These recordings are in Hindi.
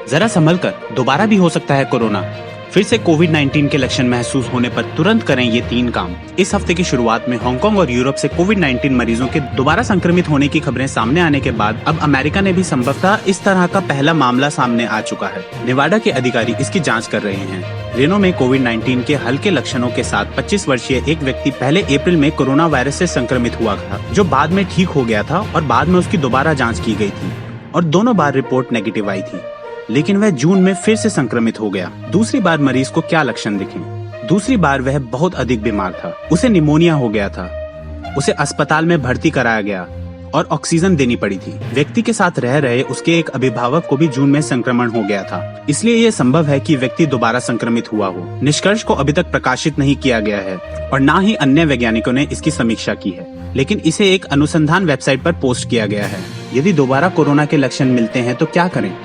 जरा संभल कर, दोबारा भी हो सकता है कोरोना। फिर से कोविड-19 के लक्षण महसूस होने पर तुरंत करें ये 3 काम। इस हफ्ते की शुरुआत में हांगकांग और यूरोप से कोविड-19 मरीजों के दोबारा संक्रमित होने की खबरें सामने आने के बाद अब अमेरिका ने भी संभवतः इस तरह का पहला मामला सामने आ चुका है। नेवाडा के अधिकारी इसकी जांच कर रहे हैं। रेनो में कोविड-19 के हल्के लक्षणों के साथ 25 वर्षीय एक व्यक्ति पहले अप्रैल में कोरोना वायरस से संक्रमित हुआ था, जो बाद में ठीक हो गया था और बाद में उसकी दोबारा जाँच की गयी थी और दोनों बार रिपोर्ट नेगेटिव आई थी, लेकिन वह जून में फिर से संक्रमित हो गया। दूसरी बार मरीज को क्या लक्षण दिखे? दूसरी बार वह बहुत अधिक बीमार था, उसे निमोनिया हो गया था, उसे अस्पताल में भर्ती कराया गया और ऑक्सीजन देनी पड़ी थी। व्यक्ति के साथ रह रहे उसके एक अभिभावक को भी जून में संक्रमण हो गया था, इसलिए यह संभव है कि व्यक्ति दोबारा संक्रमित हुआ हो। निष्कर्ष को अभी तक प्रकाशित नहीं किया गया है और न ही अन्य वैज्ञानिकों ने इसकी समीक्षा की है, लेकिन इसे एक अनुसंधान वेबसाइट पर पोस्ट किया गया है। यदि दोबारा कोरोना के लक्षण मिलते हैं तो क्या करें?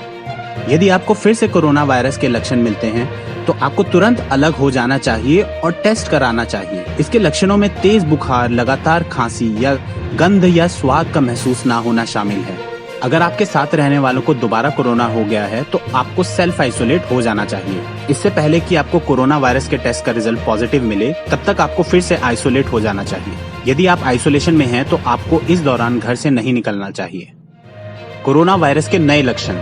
यदि आपको फिर से कोरोना वायरस के लक्षण मिलते हैं तो आपको तुरंत अलग हो जाना चाहिए और टेस्ट कराना चाहिए। इसके लक्षणों में तेज बुखार, लगातार खांसी या गंध या स्वाद का महसूस ना होना शामिल है। अगर आपके साथ रहने वालों को दोबारा कोरोना हो गया है तो आपको सेल्फ आइसोलेट हो जाना चाहिए। इससे पहले कि आपको कोरोना वायरस के टेस्ट का रिजल्ट पॉजिटिव मिले, तब तक आपको फिर से आइसोलेट हो जाना चाहिए। यदि आप आइसोलेशन में हैं तो आपको इस दौरान घर से नहीं निकलना चाहिए। कोरोना वायरस के नए लक्षण: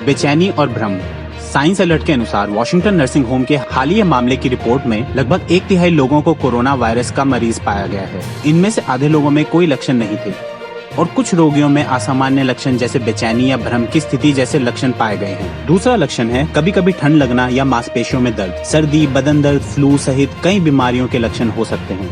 बेचैनी और भ्रम। साइंस अलर्ट के अनुसार वाशिंगटन नर्सिंग होम के हालिया मामले की रिपोर्ट में लगभग 1/3 लोगों को कोरोना वायरस का मरीज पाया गया है। इनमें से आधे लोगों में कोई लक्षण नहीं थे और कुछ रोगियों में असामान्य लक्षण जैसे बेचैनी या भ्रम की स्थिति जैसे लक्षण पाए गए हैं। दूसरा लक्षण है कभी कभी ठंड लगना या मांसपेशियों में दर्द। सर्दी, बदन दर्द, फ्लू सहित कई बीमारियों के लक्षण हो सकते हैं,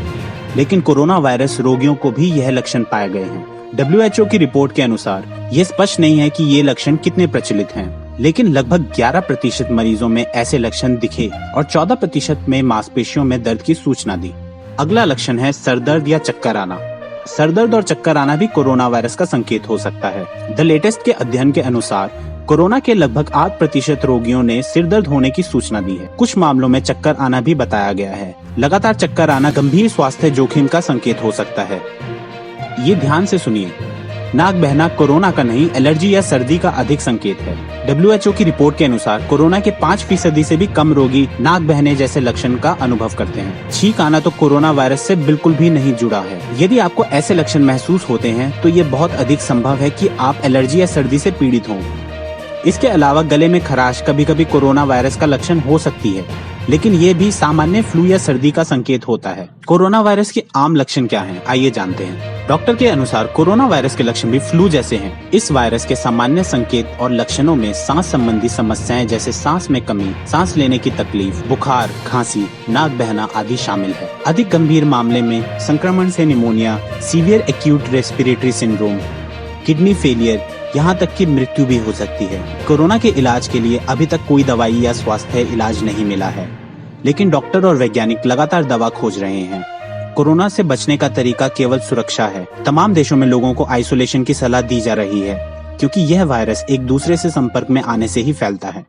लेकिन कोरोना वायरस रोगियों को भी यह लक्षण पाए गए हैं। WHO की रिपोर्ट के अनुसार ये स्पष्ट नहीं है कि ये लक्षण कितने प्रचलित हैं, लेकिन लगभग 11% मरीजों में ऐसे लक्षण दिखे और 14% में मांसपेशियों में दर्द की सूचना दी। अगला लक्षण है सरदर्द या चक्कर आना। सरदर्द और चक्कर आना भी कोरोना वायरस का संकेत हो सकता है। द लेटेस्ट के अध्ययन के अनुसार कोरोना के लगभग 8% रोगियों ने सिरदर्द होने की सूचना दी है। कुछ मामलों में चक्कर आना भी बताया गया है। लगातार चक्कर आना गंभीर स्वास्थ्य जोखिम का संकेत हो सकता है। ये ध्यान से सुनिए, नाक बहना कोरोना का नहीं, एलर्जी या सर्दी का अधिक संकेत है। WHO की रिपोर्ट के अनुसार कोरोना के 5% से भी कम रोगी नाक बहने जैसे लक्षण का अनुभव करते हैं। छींक आना तो कोरोना वायरस से बिल्कुल भी नहीं जुड़ा है। यदि आपको ऐसे लक्षण महसूस होते हैं तो ये बहुत अधिक संभव है कि आप एलर्जी या सर्दी से पीड़ित हों। इसके अलावा गले में खराश कभी कभी कोरोना वायरस का लक्षण हो सकती है, लेकिन ये भी सामान्य फ्लू या सर्दी का संकेत होता है। कोरोना वायरस के आम लक्षण क्या हैं? आइए जानते हैं। डॉक्टर के अनुसार कोरोना वायरस के लक्षण भी फ्लू जैसे हैं। इस वायरस के सामान्य संकेत और लक्षणों में सांस संबंधी समस्याएं जैसे सांस में कमी, सांस लेने की तकलीफ, बुखार, खांसी, नाक बहना आदि शामिल है। अधिक गंभीर मामले में संक्रमण से pneumonia, severe acute respiratory syndrome, kidney failure, यहाँ तक कि मृत्यु भी हो सकती है। कोरोना के इलाज के लिए अभी तक कोई दवाई या स्वास्थ्य इलाज नहीं मिला है, लेकिन डॉक्टर और वैज्ञानिक लगातार दवा खोज रहे हैं। कोरोना से बचने का तरीका केवल सुरक्षा है। तमाम देशों में लोगों को आइसोलेशन की सलाह दी जा रही है, क्योंकि यह वायरस एक दूसरे से संपर्क में आने से ही फैलता है।